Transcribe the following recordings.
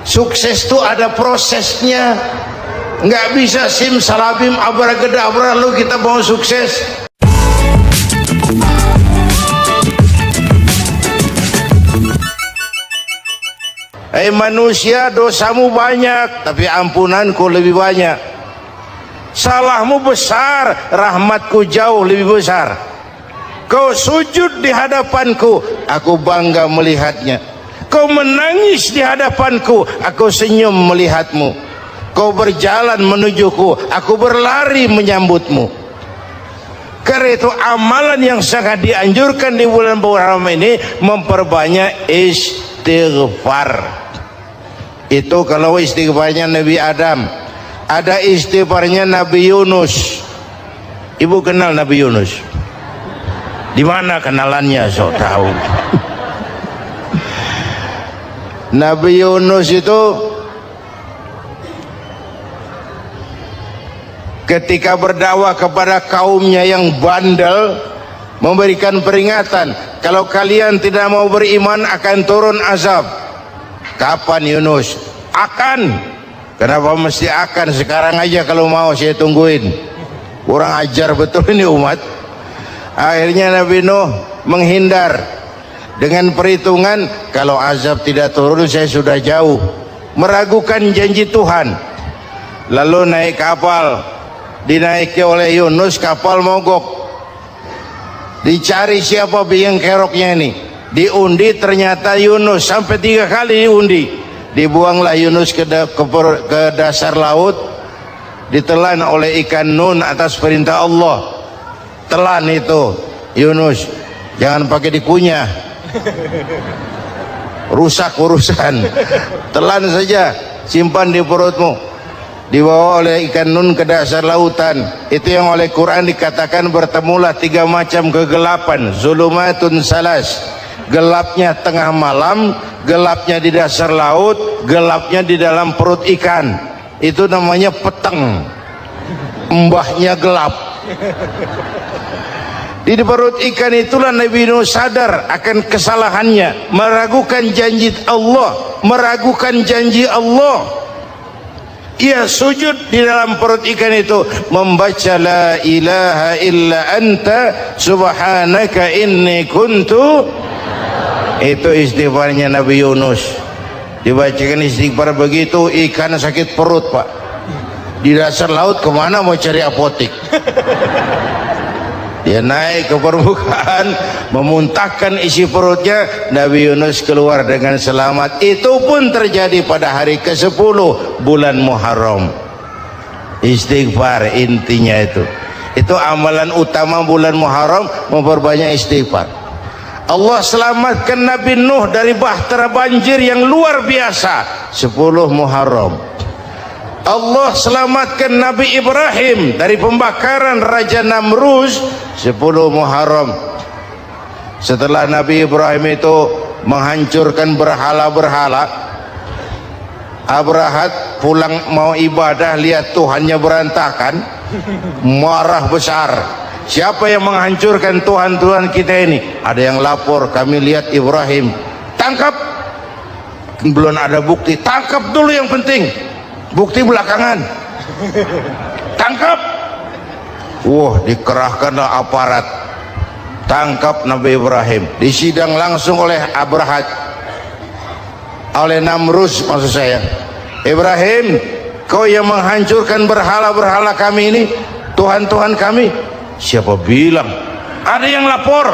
Sukses itu ada prosesnya, nggak bisa simsalabim abracadabra lalu kita mau sukses. Manusia, dosamu banyak tapi ampunanku lebih banyak. Salahmu besar, rahmatku jauh lebih besar. Kau sujud di hadapanku, aku bangga melihatnya. Kau menangis di hadapanku, aku senyum melihatmu. Kau berjalan menujuku, aku berlari menyambutmu. Karena itu amalan yang sangat dianjurkan di bulan Muharram ini memperbanyak istighfar. Itu kalau istighfarnya Nabi Adam. Ada istighfarnya Nabi Yunus. Ibu kenal Nabi Yunus? Di mana kenalannya? Sok tahu. Nabi Yunus itu ketika berdakwah kepada kaumnya yang bandel, memberikan peringatan, kalau kalian tidak mau beriman akan turun azab. Kapan Yunus? Akan. Kenapa mesti akan? Sekarang aja kalau mau saya tungguin. Kurang ajar betul ini umat. Akhirnya Nabi Nuh menghindar dengan perhitungan, kalau azab tidak turun saya sudah jauh. Meragukan janji Tuhan. Lalu naik kapal, dinaiki oleh Yunus, kapal mogok. Dicari siapa biang keroknya ini. Diundi, ternyata Yunus. Sampai 3 kali diundi. Dibuanglah Yunus ke dasar laut, ditelan oleh ikan nun atas perintah Allah. Telan itu Yunus, jangan pakai dikunyah, rusak urusan. Telan saja, simpan di perutmu. Dibawa oleh ikan nun ke dasar lautan. Itu yang oleh Quran dikatakan bertemulah 3 macam kegelapan. Zulumatun salas, gelapnya tengah malam, gelapnya di dasar laut, gelapnya di dalam perut ikan. Itu namanya peteng, mbahnya gelap. Di perut ikan itulah Nabi Nuh sadar akan kesalahannya, meragukan janji Allah, meragukan janji Allah. Ia sujud di dalam perut ikan itu, membaca la ilaha illa anta subhanaka inni kuntu. Itu istighfarnya Nabi Yunus. Dibacakan istighfar begitu, ikan sakit perut pak. Di dasar laut kemana mau cari apotik? Dia naik ke permukaan, memuntahkan isi perutnya. Nabi Yunus keluar dengan selamat. Itu pun terjadi pada hari ke-10 bulan Muharram. Istighfar intinya itu. Itu amalan utama bulan Muharram, memperbanyak istighfar. Allah selamatkan Nabi Nuh dari bahtera banjir yang luar biasa 10 Muharram. Allah selamatkan Nabi Ibrahim dari pembakaran Raja Namrus 10 Muharram. Setelah Nabi Ibrahim itu menghancurkan berhala-berhala, Abrahat pulang mau ibadah, lihat Tuhannya berantakan, marah besar. Siapa yang menghancurkan Tuhan-Tuhan kita ini? Ada yang lapor, kami lihat Ibrahim. Tangkap. Belum ada bukti, tangkap dulu yang penting. Bukti belakangan. Tangkap. Wah, dikerahkanlah aparat. Tangkap Nabi Ibrahim. Disidang langsung oleh Abrahat, oleh Namrus maksud saya. Ibrahim, kau yang menghancurkan berhala-berhala kami ini, Tuhan-Tuhan kami. Siapa bilang? Ada yang lapor.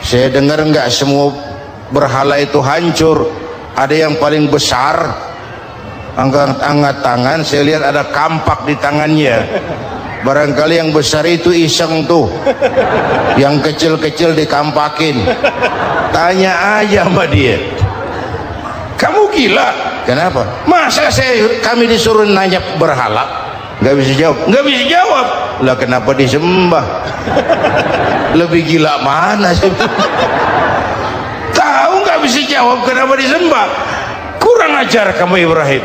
Saya dengar enggak semua berhala itu hancur. Ada yang paling besar, angkat tangan, saya lihat ada kampak di tangannya. Barangkali yang besar itu iseng tuh, yang kecil-kecil dikampakin. Tanya aja sama dia, kamu gila? Kenapa? Masa kami disuruh nanya berhala? Nggak bisa jawab. Nggak bisa jawab lah, kenapa disembah? Lebih gila mana sih? Tahu nggak bisa jawab kenapa disembah? Kurang ajar kamu Ibrahim.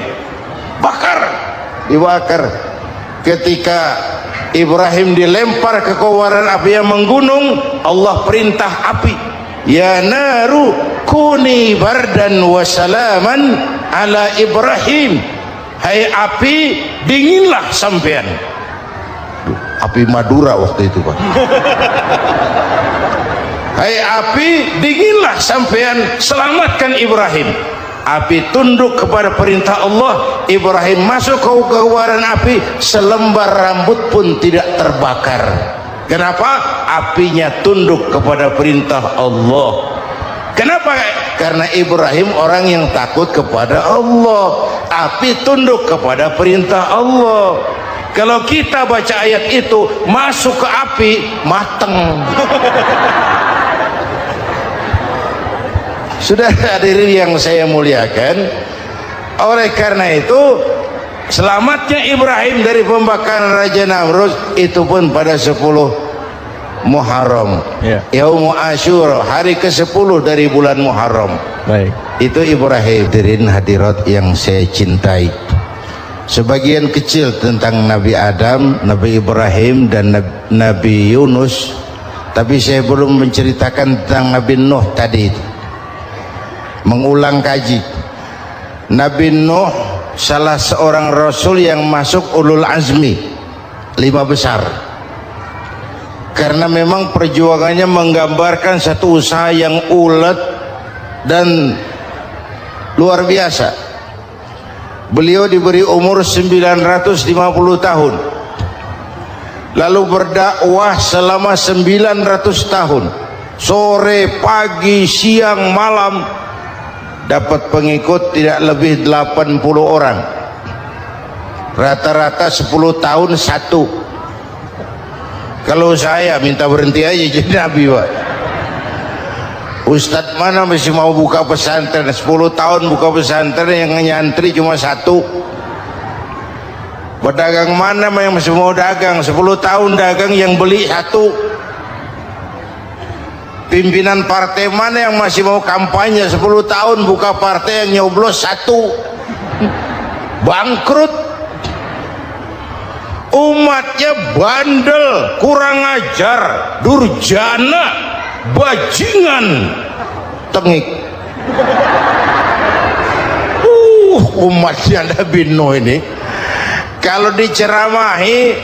Bakar, dibakar. Ketika Ibrahim dilempar ke kobaran api yang menggunung, Allah perintah api ya naru kuni bardan wa salaman ala Ibrahim, hai api dinginlah sampean. Api Madura waktu itu Pak. Hai api dinginlah sampean, selamatkan Ibrahim. Api tunduk kepada perintah Allah, Ibrahim masuk ke keluaran api, selembar rambut pun tidak terbakar. Kenapa? Apinya tunduk kepada perintah Allah. Kenapa? Karena Ibrahim orang yang takut kepada Allah. Api tunduk kepada perintah Allah. Kalau kita baca ayat itu masuk ke api, mateng. Sudah hadirin yang saya muliakan, oleh karena itu selamatnya Ibrahim dari pembakaran Raja Namrud itu pun pada 10 Muharram, Yaum Asyura, hari ke-10 dari bulan Muharram. Baik. Itu Ibrahim. Hadirin hadirat yang saya cintai, sebagian kecil tentang Nabi Adam, Nabi Ibrahim dan Nabi Yunus, tapi saya belum menceritakan tentang Nabi Nuh tadi itu. Mengulang kaji. Nabi Nuh salah seorang rasul yang masuk ulul azmi 5 besar, karena memang perjuangannya menggambarkan satu usaha yang ulet dan luar biasa. Beliau diberi umur 950 tahun, lalu berdakwah selama 900 tahun, sore, pagi, siang, malam, dapat pengikut tidak lebih 80 orang, rata-rata 10 tahun satu. Kalau saya minta berhenti aja jadi nabi Pak. Ustadz mana masih mau buka pesantren 10 tahun buka pesantren, yang nyantri cuma satu. Pedagang mana yang masih mau dagang 10 tahun dagang, yang beli satu. Pimpinan partai mana yang masih mau kampanye 10 tahun buka partai, yang nyoblos satu. Bangkrut. Umatnya bandel, kurang ajar, durjana, bajingan, tengik. Umatnya Nabi Nuh ini kalau diceramahi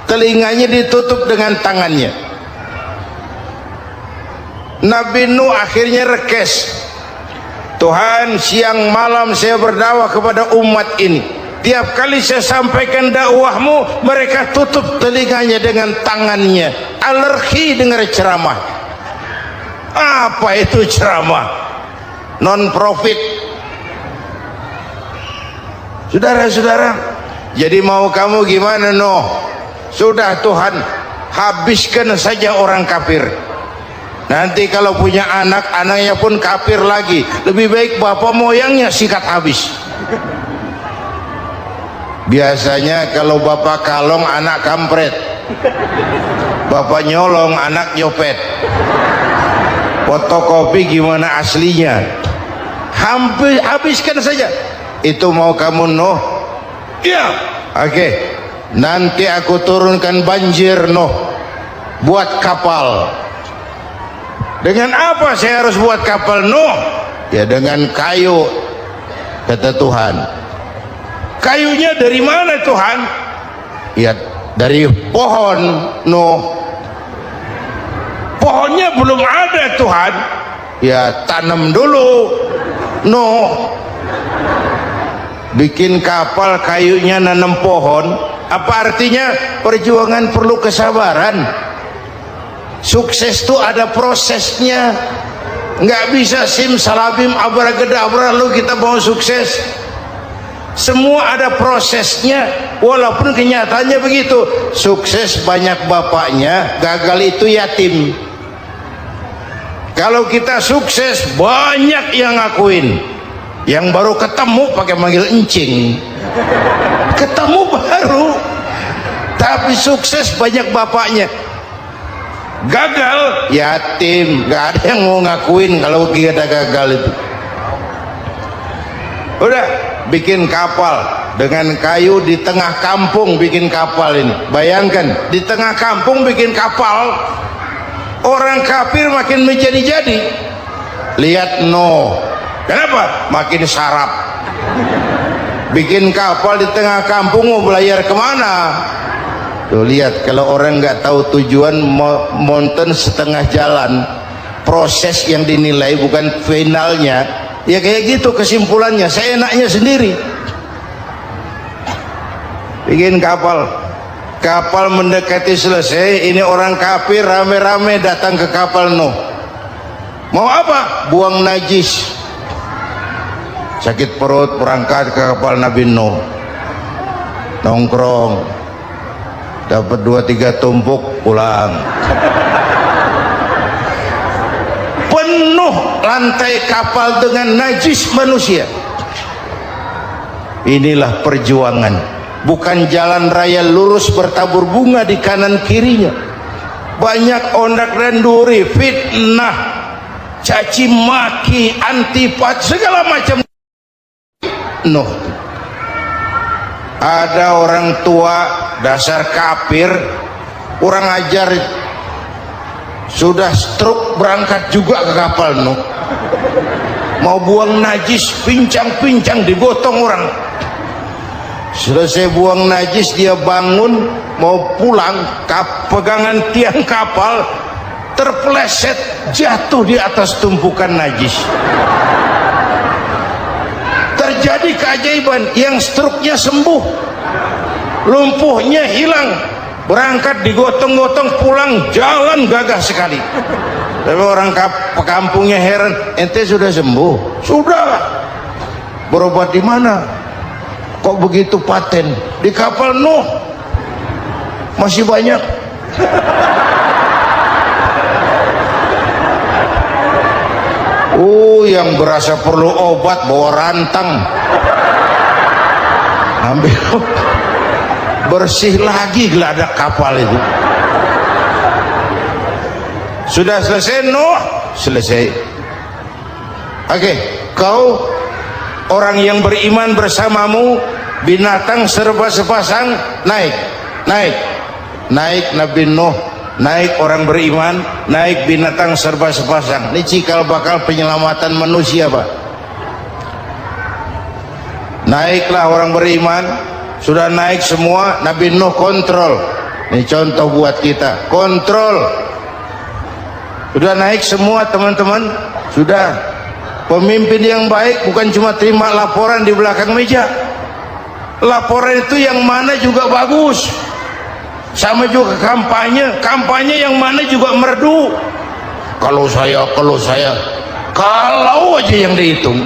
telinganya ditutup dengan tangannya. Nabi Nuh akhirnya rekes, Tuhan siang malam saya berdakwah kepada umat ini, tiap kali saya sampaikan dakwahmu mereka tutup telinganya dengan tangannya, alergi dengar ceramah. Apa itu ceramah? Non profit. Saudara-saudara, jadi mau kamu gimana Nuh? Sudah Tuhan, habiskan saja orang kafir. Nanti kalau punya anak, anaknya pun kafir lagi. Lebih baik bapak moyangnya sikat habis. Biasanya kalau bapak kalong, anak kampret. Bapak nyolong, anak nyopet. Fotokopi gimana aslinya? Hampir habiskan saja. Itu mau kamu Nuh? Iya. Oke. Nanti aku turunkan banjir Nuh. Buat kapal. Dengan apa saya harus buat kapal Nuh? Ya dengan kayu, kata Tuhan. Kayunya dari mana Tuhan? Ya dari pohon Nuh. Pohonnya belum ada Tuhan. Ya tanam dulu Nuh. Bikin kapal kayunya nanam pohon. Apa artinya? Perjuangan perlu kesabaran. Sukses itu ada prosesnya. Nggak bisa simsalabim abracadabra lalu kita mau sukses. Semua ada prosesnya. Walaupun kenyataannya begitu. Sukses banyak bapaknya, gagal itu yatim. Kalau kita sukses banyak yang ngakuin. Yang baru ketemu pakai manggil encing. Ketemu baru, tapi sukses banyak bapaknya. Gagal yatim, gak ada yang mau ngakuin kalau kita gagal itu. Udah bikin kapal dengan kayu di tengah kampung, bikin kapal ini. Bayangkan di tengah kampung bikin kapal, orang kafir makin menjadi-jadi. lihat Nuh. Kenapa? Makin sarap. Bikin kapal di tengah kampung, mau belayar kemana? Tuh lihat, kalau orang nggak tahu tujuan, mountain setengah jalan, proses yang dinilai bukan finalnya, ya kayak gitu kesimpulannya. Saya enaknya sendiri. Bikin kapal mendekati selesai, ini orang kafir rame-rame datang ke kapal Nuh. Mau apa? Buang najis. Sakit perut, berangkat ke kapal Nabi Nuh, nongkrong, dapat 2-3 tumpuk, pulang. Penuh lantai kapal dengan najis manusia. Inilah perjuangan. Bukan jalan raya lurus bertabur bunga di kanan kirinya. Banyak ondak dan duri, fitnah, caci maki, antipat, segala macam. Nuh. Ada orang tua dasar kafir, kurang ajar, sudah stroke berangkat juga ke kapal Nuh. Mau buang najis, pincang-pincang digotong orang. Selesai buang najis, dia bangun mau pulang, pegangan tiang kapal terpeleset, jatuh di atas tumpukan najis. Terjadi keajaiban, yang struknya sembuh, lumpuhnya hilang, berangkat digotong-gotong pulang, jalan gagah sekali. Tapi orang kampungnya heran, ente sudah sembuh? Sudah. Berobat di mana? Kok begitu paten? Di kapal Nuh. Masih banyak. Yang berasa perlu obat bawa rantang, ambil, bersih lagi geladak kapal itu. Sudah selesai Nuh? Selesai. Oke, kau orang yang beriman bersamamu, binatang serba sepasang, naik Nabi Nuh, naik orang beriman, naik binatang serba sepasang. Ini cikal bakal penyelamatan manusia, Pak. Naiklah orang beriman, sudah naik semua, Nabi Nuh kontrol. Ini contoh buat kita, kontrol. Sudah naik semua teman-teman, sudah. Pemimpin yang baik bukan cuma terima laporan di belakang meja. Laporan itu yang mana juga bagus. Sama juga kampanye yang mana juga merdu. Kalau aja yang dihitung.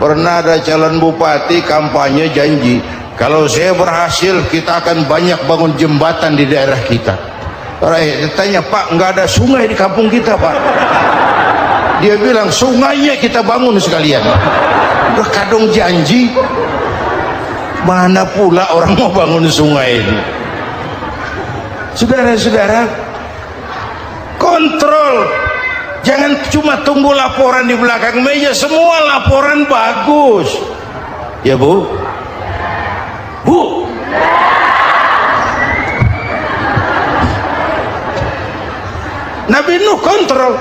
Pernah ada calon bupati kampanye janji, kalau saya berhasil kita akan banyak bangun jembatan di daerah kita. Rakyat tanya, Pak, nggak ada sungai di kampung kita, Pak. Dia bilang, sungainya kita bangun sekalian. Udah kadung janji, mana pula orang mau bangun sungai ini. Saudara-saudara, kontrol. Jangan cuma tunggu laporan di belakang meja, semua laporan bagus. Ya Bu? Bu? Nabi Nuh kontrol.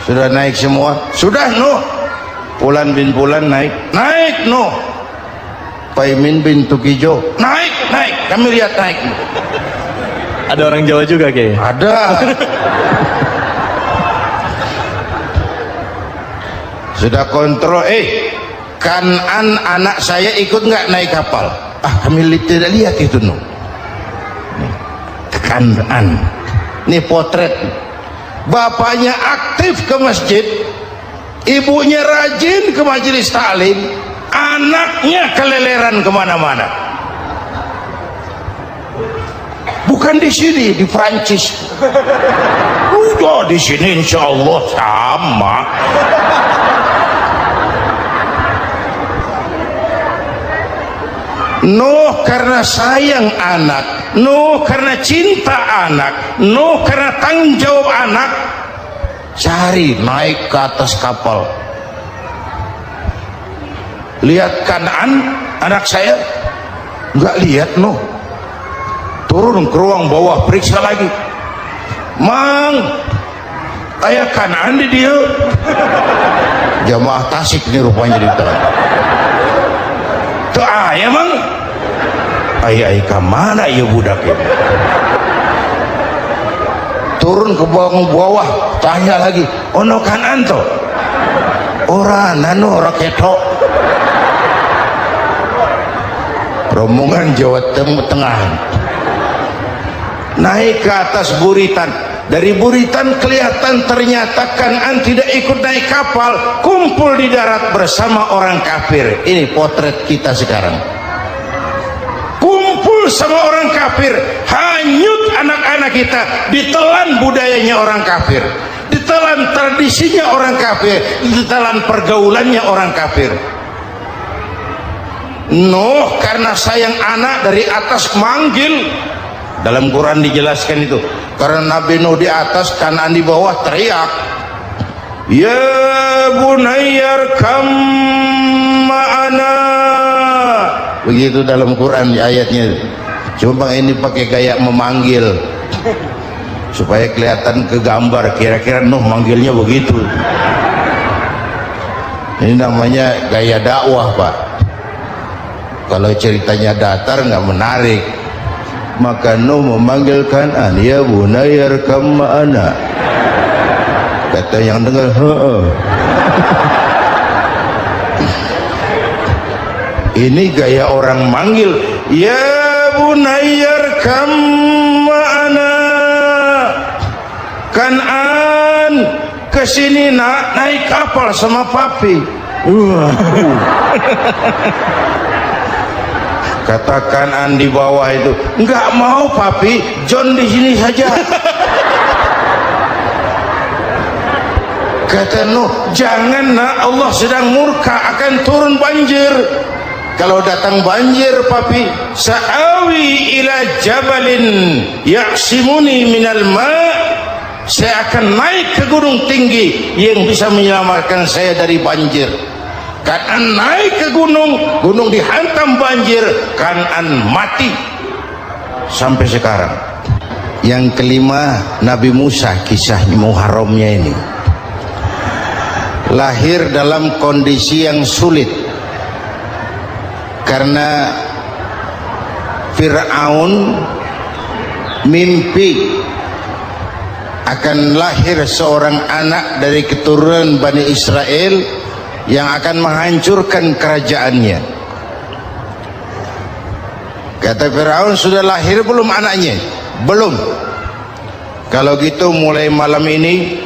Sudah naik semua? Sudah Nuh. Pulan bin Pulan naik Nuh. Paimin bin Tukijo naik. Kami lihat naik. Ada orang Jawa juga kayaknya. Ada. Sudah kontrol. Kanan anak saya ikut nggak naik kapal? Kami tidak lihat itu Nuh. Kanan. Ini potret. Bapaknya aktif ke masjid, ibunya rajin ke majelis taklim, anaknya keleleran kemana-mana. Bukan di sini, di Prancis. Udah di sini insya Allah sama. Nuh karena sayang anak, Nuh karena cinta anak, Nuh karena tanggung jawab anak, cari naik ke atas kapal. Lihat Kanaan anak saya, nggak lihat Nuh. Turun ke ruang bawah, periksa lagi. Mang, ayah kanan di dia jamaah Tasik nih rupanya di dalam tuh ayah mang ayah kemana ya budak ya turun ke bawah tanya lagi ono kanan tuh orang nano raketo rombongan Jawa Tengah naik ke atas buritan. Dari buritan kelihatan ternyata Kan'an tidak ikut naik kapal, kumpul di darat bersama orang kafir. Ini potret kita sekarang, kumpul sama orang kafir, hanyut anak-anak kita, ditelan budayanya orang kafir, ditelan tradisinya orang kafir, ditelan pergaulannya orang kafir. Nuh karena sayang anak dari atas manggil. Dalam Quran dijelaskan itu, karena Nabi Nuh di atas, Kan'an di bawah, teriak, ya bunayyarkam ma'ana. Begitu dalam Quran ayatnya. Coba ini pakai gaya memanggil supaya kelihatan ke gambar, kira-kira Nuh manggilnya begitu. Ini namanya gaya dakwah, Pak. Kalau ceritanya datar nggak menarik. Maka Nuh memanggil Kan'an, ya bunayyarkam ma'ana. Kata yang dengar, ini gaya orang manggil, ya bunayyarkam ma'ana. Kan'an kesini nak, naik kapal sama papi. Katakan di bawah itu, enggak mau papi, John di sini saja. Kata Nuh, jangan nak, Allah sedang murka, akan turun banjir. Kalau datang banjir papi, sa'awi ila jabalin ya'simuni minal ma', saya akan naik ke gunung tinggi yang bisa menyelamatkan saya dari banjir. Kan'an naik ke gunung, gunung dihantam banjir, Kan'an mati sampai sekarang. Yang kelima, Nabi Musa, kisah Muharramnya ini lahir dalam kondisi yang sulit karena Fir'aun mimpi akan lahir seorang anak dari keturunan Bani Israel yang akan menghancurkan kerajaannya. Kata Firaun, sudah lahir belum anaknya? Belum. Kalau gitu mulai malam ini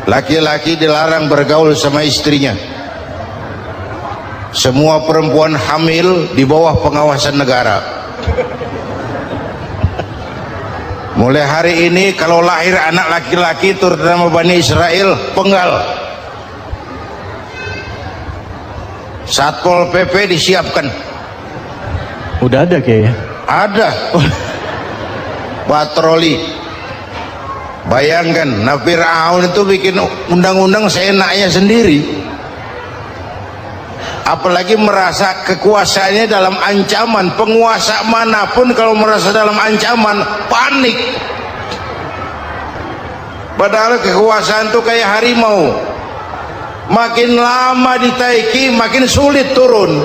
laki-laki dilarang bergaul sama istrinya. Semua perempuan hamil di bawah pengawasan negara. Mulai hari ini kalau lahir anak laki-laki terutama Bani Israel, penggal. Satpol PP disiapkan. Udah ada kayaknya. Ada. Patroli. Bayangkan, Fir'aun itu bikin undang-undang seenaknya sendiri. Apalagi merasa kekuasaannya dalam ancaman. Penguasa manapun kalau merasa dalam ancaman, panik. Padahal kekuasaan itu kayak harimau. Makin lama ditaiki makin sulit turun.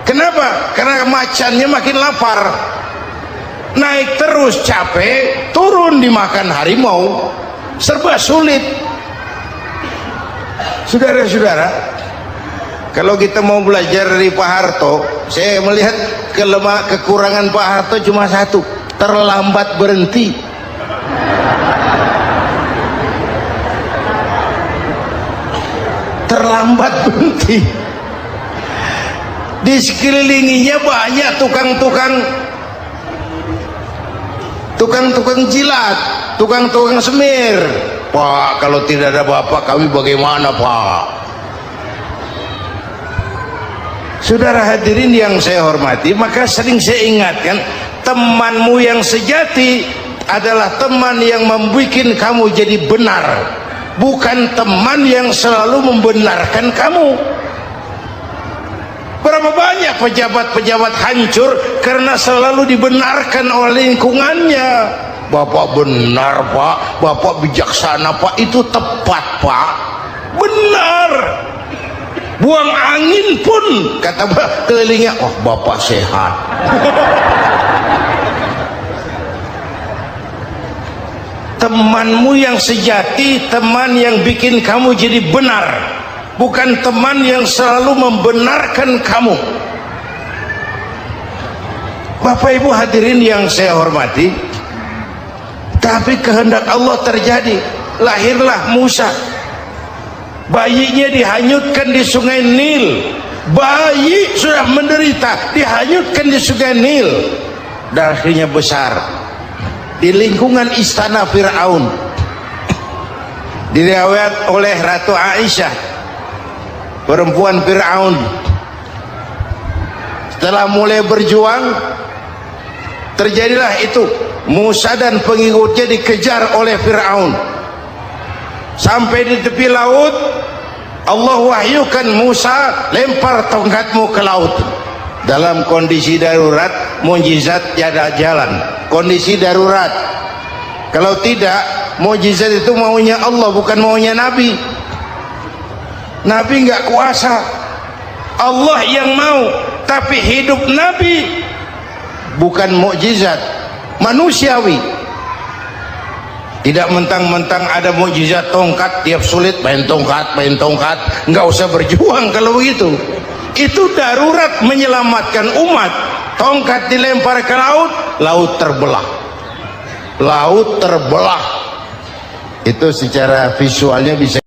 Kenapa? Karena macannya makin lapar. Naik terus capek, turun dimakan harimau, serba sulit. Saudara-saudara, kalau kita mau belajar dari Pak Harto, saya melihat kekurangan Pak Harto cuma satu, terlambat berhenti. Terlambat berhenti. Di sekelilinginya banyak tukang jilat, tukang semir. Pak, kalau tidak ada bapak kami bagaimana, Pak? Saudara hadirin yang saya hormati, maka sering saya ingatkan, temanmu yang sejati adalah teman yang membuat kamu jadi benar, bukan teman yang selalu membenarkan kamu. Berapa banyak pejabat-pejabat hancur karena selalu dibenarkan oleh lingkungannya. Bapak benar Pak, Bapak bijaksana Pak, itu tepat Pak, benar. Buang angin pun kata kelilingnya, oh Bapak sehat. Temanmu yang sejati, teman yang bikin kamu jadi benar, bukan teman yang selalu membenarkan kamu. Bapak Ibu hadirin yang saya hormati, tapi kehendak Allah terjadi, lahirlah Musa. Bayinya dihanyutkan di sungai Nil, bayi sudah menderita dihanyutkan di sungai Nil, dan akhirnya besar di lingkungan istana Fir'aun. Diriwayat oleh Ratu Aisyah, perempuan Fir'aun, setelah mulai berjuang, terjadilah itu, Musa dan pengikutnya dikejar oleh Fir'aun. Sampai di tepi laut, Allah wahyukan Musa, lempar tongkatmu ke laut. Dalam kondisi darurat, mukjizat tiada jalan. Kondisi darurat. Kalau tidak, mukjizat itu maunya Allah, bukan maunya Nabi. Nabi nggak kuasa, Allah yang mau. Tapi hidup Nabi bukan mukjizat, manusiawi. Tidak mentang-mentang ada mukjizat tongkat, tiap sulit main tongkat, nggak usah berjuang kalau begitu. Itu darurat menyelamatkan umat. Tongkat dilempar ke laut, laut terbelah. Laut terbelah. Itu secara visualnya bisa